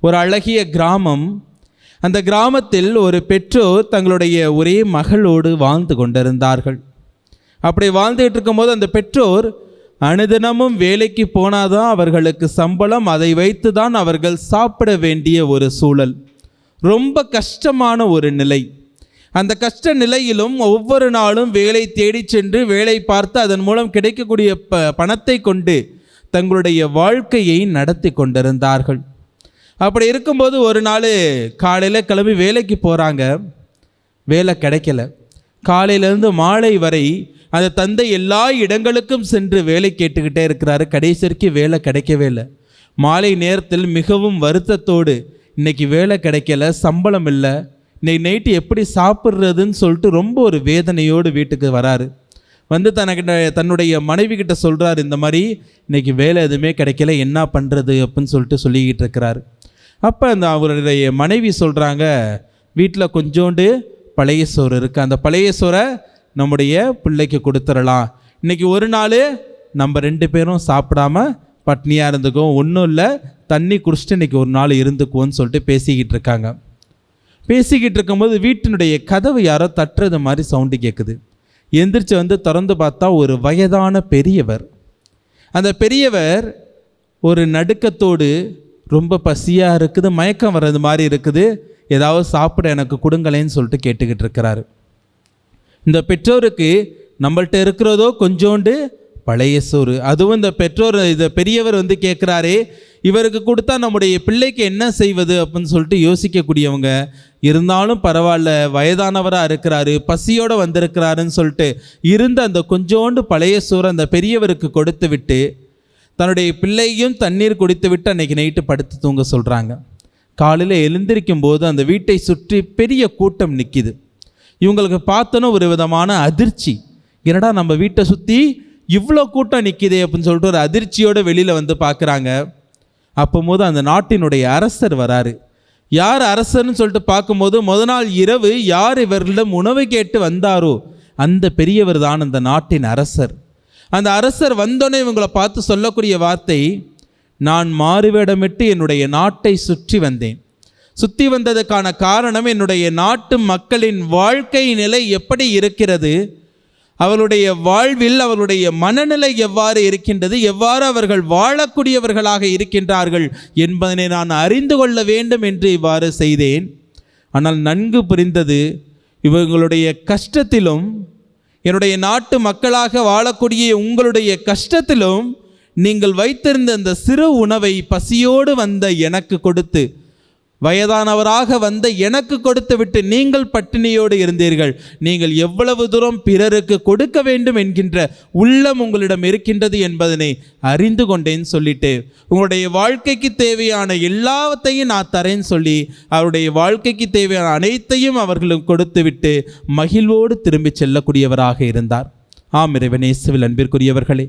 ஒரு அழகிய கிராமம். அந்த கிராமத்தில் ஒரு பெற்றோர் தங்களுடைய ஒரே மகளோடு வாழ்ந்து கொண்டிருந்தார்கள். அப்படி வாழ்ந்துகிட்டு இருக்கும்போது அந்த பெற்றோர் அனுதினமும் வேலைக்கு போனாதான் அவர்களுக்கு சம்பளம், அதை வைத்து தான் அவர்கள் சாப்பிட வேண்டிய ஒரு சூழல். ரொம்ப கஷ்டமான ஒரு நிலை. அந்த கஷ்ட நிலையிலும் ஒவ்வொரு நாளும் வேலை தேடி சென்று வேலை பார்த்து அதன் மூலம் கிடைக்கக்கூடிய பணத்தை கொண்டு தங்களுடைய வாழ்க்கையை நடத்தி கொண்டிருந்தார்கள். அப்படி இருக்கும்போது ஒரு நாள் காலையில் கிளம்பி வேலைக்கு போகிறாங்க. வேலை கிடைக்கல. காலையிலேருந்து மாலை வரை அந்த தந்தை எல்லா இடங்களுக்கும் சென்று வேலை கேட்டுக்கிட்டே இருக்கிறாரு. கடைசிக்கு வேலை கிடைக்கவே இல்லை. மாலை நேரத்தில் மிகவும் வருத்தத்தோடு, இன்றைக்கி வேலை கிடைக்கல, சம்பளம் இல்லை, இன்னைக்கு நைட்டு எப்படி சாப்பிட்றதுன்னு சொல்லிட்டு ரொம்ப ஒரு வேதனையோடு வீட்டுக்கு வராரு. வந்து தன்னுடைய மனைவி கிட்ட சொல்கிறார், இந்த மாதிரி இன்றைக்கி வேலை எதுவுமே கிடைக்கல, என்ன பண்ணுறது அப்படின்னு சொல்லிக்கிட்டு இருக்கிறாரு. அப்போ அந்த அவருடைய மனைவி சொல்கிறாங்க, வீட்டில் கொஞ்சோண்டு பழைய சோறு இருக்குது, அந்த பழைய சோறை நம்முடைய பிள்ளைக்கு கொடுத்துடலாம், இன்றைக்கி ஒரு நாள் நம்ம 2 பேரும் சாப்பிடாம பட்னியாக இருந்துக்குவோம், ஒன்றும் இல்லை தண்ணி குடிச்சிட்டு இன்றைக்கி ஒரு நாள் இருந்துக்குவோன்னு சொல்லிட்டு பேசிக்கிட்டு இருக்காங்க. பேசிக்கிட்டு இருக்கும்போது வீட்டினுடைய கதவு யாரோ தட்டுறது மாதிரி சவுண்டு கேட்குது. எந்திரிச்சு வந்து திறந்து பார்த்தா ஒரு வயதான பெரியவர். அந்த பெரியவர் ஒரு நடுக்கத்தோடு, ரொம்ப பசியாக இருக்குது, மயக்கம் வர்றது மாதிரி இருக்குது, ஏதாவது சாப்பிட எனக்கு கொடுங்களேன்னு சொல்லிட்டு கேட்டுக்கிட்டு இருக்கிறாரு. இந்த பெற்றோருக்கு நம்மள்கிட்ட இருக்கிறதோ கொஞ்சோண்டு பழைய சோறு. அதுவும் இந்த பெரியவர் வந்து கேட்குறாரே, இவருக்கு கொடுத்தா நம்முடைய பிள்ளைக்கு என்ன செய்வது அப்படின்னு சொல்லிட்டு யோசிக்கக்கூடியவங்க. இருந்தாலும் பரவாயில்ல, வயதானவராக இருக்கிறாரு, பசியோடு வந்திருக்கிறாருன்னு சொல்லிட்டு இருந்த அந்த கொஞ்சோண்டு பழைய சோறு அந்த பெரியவருக்கு கொடுத்து விட்டு தன்னுடைய பிள்ளையும் தண்ணீர் குடித்து விட்டு அன்றைக்கி நைட்டு படுத்து தூங்க சொல்கிறாங்க. காலையில் எழுந்திருக்கும் போது அந்த வீட்டை சுற்றி பெரிய கூட்டம் நிற்கிது. இவங்களுக்கு பார்த்தோன்னா ஒரு விதமான அதிர்ச்சி. என்னடா நம்ம வீட்டை சுற்றி இவ்வளோ கூட்டம் நிற்கிதே அப்படின்னு சொல்லிட்டு ஒரு அதிர்ச்சியோடு வெளியில் வந்து பார்க்குறாங்க. அப்போது அந்த நாட்டினுடைய அரசர் வராரு. யார் அரசர்னு சொல்லிட்டு பார்க்கும்போது, முதல் நாள் இரவு யார் இவர்களிடம் உணவு கேட்டு வந்தாரோ அந்த பெரியவர் தான் அந்த நாட்டின் அரசர். அந்த அரசர் வந்தோடனே இவங்களை பார்த்து சொல்லக்கூடிய வார்த்தை, நான் மாறுவேடமிட்டு என்னுடைய நாட்டை சுற்றி வந்தேன். சுற்றி வந்ததுக்கான காரணம், என்னுடைய நாட்டு மக்களின் வாழ்க்கை நிலை எப்படி இருக்கிறது, அவர்களுடைய வாழ்வில் அவர்களுடைய மனநிலை எவ்வாறு இருக்கின்றது, எவ்வாறு அவர்கள் வாழக்கூடியவர்களாக இருக்கின்றார்கள் என்பதனை நான் அறிந்து கொள்ள வேண்டும் என்று இவ்வாறு செய்தேன். ஆனால் நன்கு புரிந்தது, இவங்களுடைய கஷ்டத்திலும் என்னுடைய நாட்டு மக்களாக வாழக்கூடிய உங்களுடைய கஷ்டத்திலும் நீங்கள் வைத்திருந்த அந்த சிறு உணவை பசியோடு வந்த எனக்கு கொடுத்து, வயதானவராக வந்த எனக்கு கொடுத்து விட்டு நீங்கள் பட்டினியோடு இருந்தீர்கள். நீங்கள் எவ்வளவு தூரம் பிறருக்கு கொடுக்க வேண்டும் என்கின்ற உள்ளம் உங்களிடம் இருக்கின்றது என்பதனை அறிந்து கொண்டேன்னு சொல்லிட்டு, உங்களுடைய வாழ்க்கைக்கு தேவையான எல்லாத்தையும் நான் தரேன்னு சொல்லி அவருடைய வாழ்க்கைக்கு தேவையான அனைத்தையும் அவர்களுக்கு கொடுத்து விட்டு மகிழ்வோடு திரும்பி செல்லக்கூடியவராக இருந்தார். ஆம் இறைவனே, இயேசுவில் அன்பிற்குரியவர்களே,